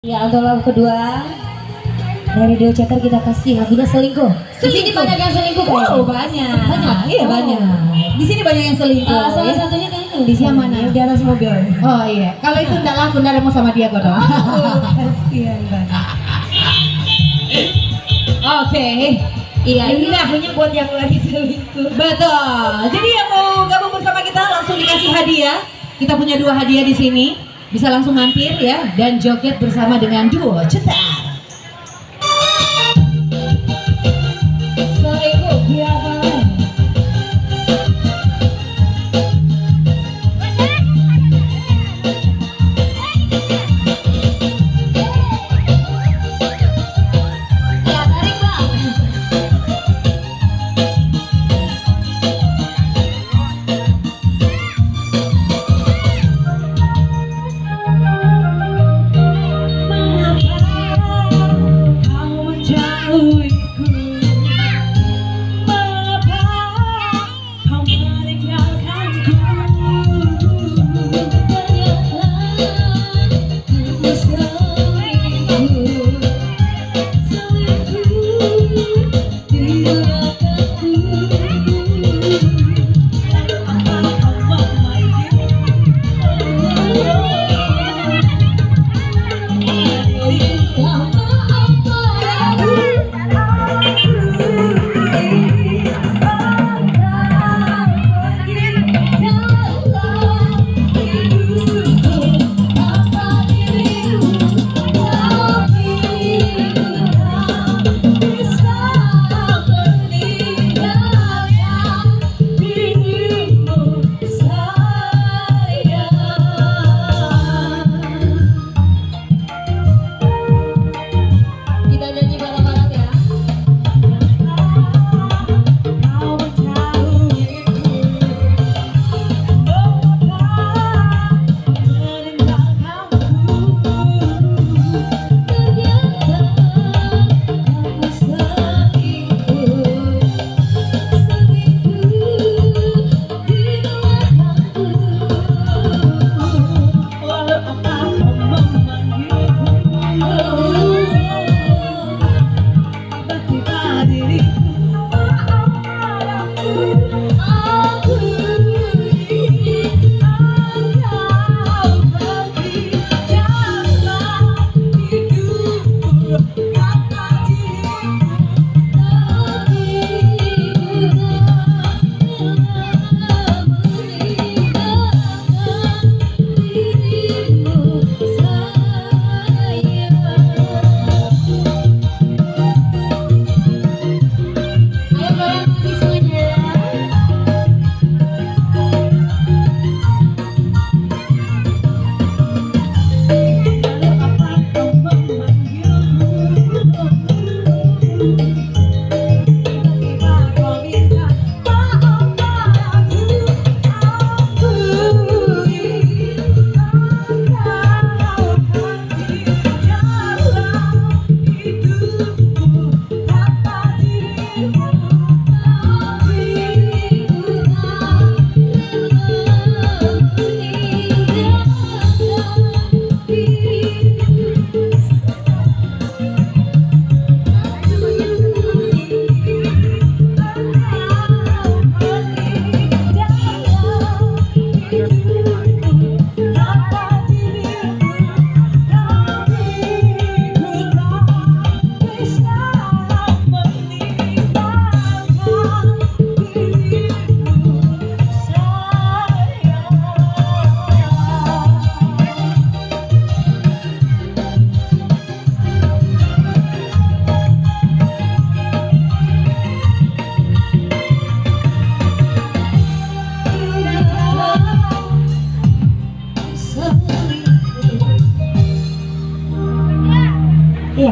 Ya, untuk lagu kedua dari Duo Chatter kita kasih lagunya Selingkuh. Di sini banyak yang selingkuh kayaknya. Oh, banyak. Banyak. Iya, banyak. Di sini banyak yang selingkuh. Salah ya. satunya kayaknya yang di sini. Yang mana? Yang di atas mobil. Oh iya, kalau itu enggak laku, enggak ada mau sama dia kok dong. Kasihan banget. Oke. Iya, ini lagunya buat yang lagi selingkuh. Betul. Jadi yang mau gabung bersama kita langsung dikasih hadiah. Kita punya 2 hadiah di sini. Bisa langsung mampir ya dan joget bersama dengan Duo Chatter. Selingkuh siapa? Ya, tarik bang. Oh,